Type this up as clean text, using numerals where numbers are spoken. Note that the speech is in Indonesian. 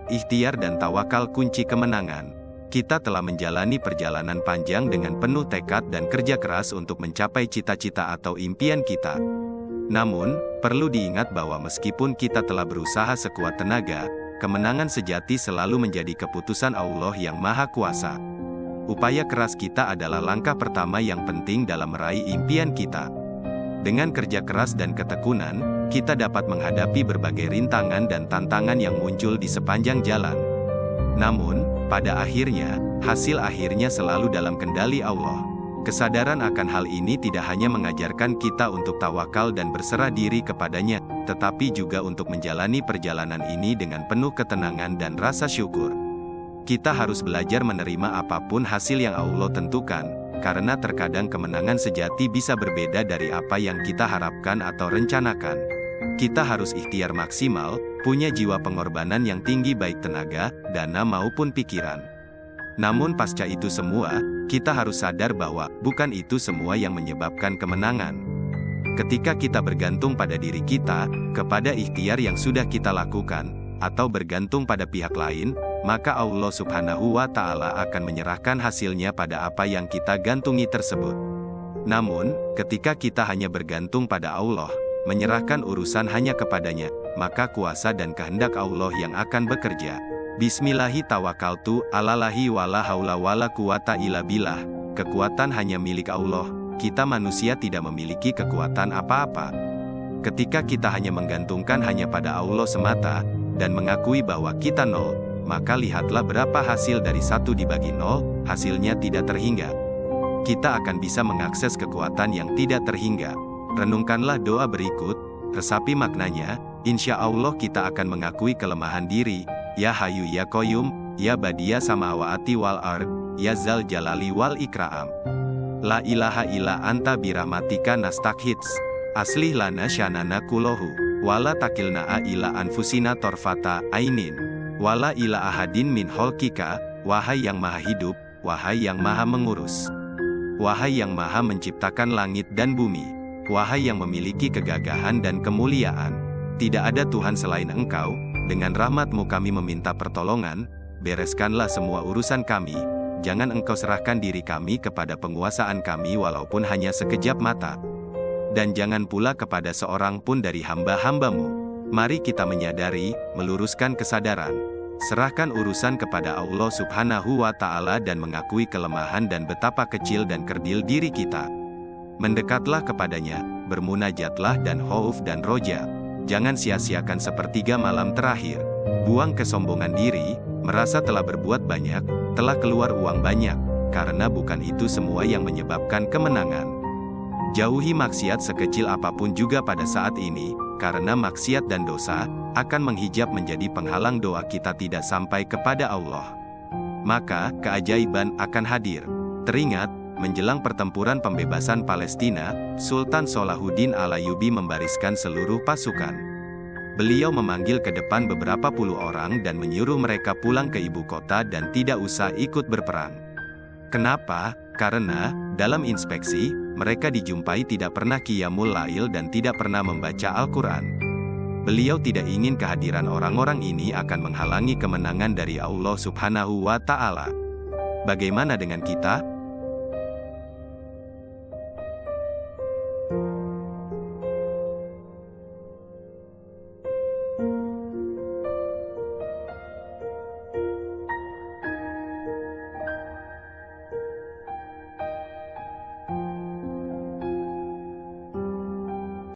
ikhtiar dan tawakal kunci kemenangan. Kita telah menjalani perjalanan panjang dengan penuh tekad dan kerja keras untuk mencapai cita-cita atau impian kita. Namun, perlu diingat bahwa meskipun kita telah berusaha sekuat tenaga, kemenangan sejati selalu menjadi keputusan Allah yang Maha Kuasa. Upaya keras kita adalah langkah pertama yang penting dalam meraih impian kita. Dengan kerja keras dan ketekunan, kita dapat menghadapi berbagai rintangan dan tantangan yang muncul di sepanjang jalan. Namun, pada akhirnya, hasil akhirnya selalu dalam kendali Allah. Kesadaran akan hal ini tidak hanya mengajarkan kita untuk tawakal dan berserah diri kepadanya, tetapi juga untuk menjalani perjalanan ini dengan penuh ketenangan dan rasa syukur. Kita harus belajar menerima apapun hasil yang Allah tentukan, karena terkadang kemenangan sejati bisa berbeda dari apa yang kita harapkan atau rencanakan. Kita harus ikhtiar maksimal, punya jiwa pengorbanan yang tinggi baik tenaga, dana maupun pikiran. Namun pasca itu semua, kita harus sadar bahwa bukan itu semua yang menyebabkan kemenangan. Ketika kita bergantung pada diri kita, kepada ikhtiar yang sudah kita lakukan, atau bergantung pada pihak lain, maka Allah Subhanahu wa Ta'ala akan menyerahkan hasilnya pada apa yang kita gantungi tersebut. Namun, ketika kita hanya bergantung pada Allah, menyerahkan urusan hanya kepadanya, maka kuasa dan kehendak Allah yang akan bekerja. Bismillahi tawakkaltu alallahi wala haula wala quwata illa billah. Kekuatan hanya milik Allah, kita manusia tidak memiliki kekuatan apa-apa. Ketika kita hanya menggantungkan hanya pada Allah semata, dan mengakui bahwa kita nol, maka lihatlah berapa hasil dari 1 dibagi 0, hasilnya tidak terhingga. Kita akan bisa mengakses kekuatan yang tidak terhingga. Renungkanlah doa berikut, resapi maknanya, insya Allah kita akan mengakui kelemahan diri. Ya Hayyu Ya Qayyum, Ya Badiya Samawati wal Ard, Ya Zal Jalali wal Ikram. La ilaha illa anta birahmatika nastaghits. Aslih lana syanana kulohu, wala takilna ila anfusina torfata ainin, wala ila ahadin min holkika, wahai yang maha hidup, wahai yang maha mengurus, wahai yang maha menciptakan langit dan bumi, wahai yang memiliki kegagahan dan kemuliaan. Tidak ada Tuhan selain Engkau. Dengan rahmat-Mu kami meminta pertolongan, bereskanlah semua urusan kami, jangan Engkau serahkan diri kami kepada penguasaan kami walaupun hanya sekejap mata. Dan jangan pula kepada seorang pun dari hamba-hamba-Mu. Mari kita menyadari, meluruskan kesadaran, serahkan urusan kepada Allah Subhanahu wa Ta'ala dan mengakui kelemahan dan betapa kecil dan kerdil diri kita. Mendekatlah kepadanya, bermunajatlah dan khauf dan roja. Jangan sia-siakan sepertiga malam terakhir. Buang kesombongan diri, merasa telah berbuat banyak, telah keluar uang banyak, karena bukan itu semua yang menyebabkan kemenangan. Jauhi maksiat sekecil apapun juga pada saat ini, karena maksiat dan dosa akan menghijab menjadi penghalang doa kita tidak sampai kepada Allah. Maka, keajaiban akan hadir. Teringat, menjelang pertempuran pembebasan Palestina, Sultan Salahuddin Al-Ayyubi membariskan seluruh pasukan. Beliau memanggil ke depan beberapa puluh orang dan menyuruh mereka pulang ke ibu kota dan tidak usah ikut berperang. Kenapa? Karena, dalam inspeksi, mereka dijumpai tidak pernah qiyamul lail dan tidak pernah membaca Al-Quran. Beliau tidak ingin kehadiran orang-orang ini akan menghalangi kemenangan dari Allah Subhanahu wa Ta'ala. Bagaimana dengan kita?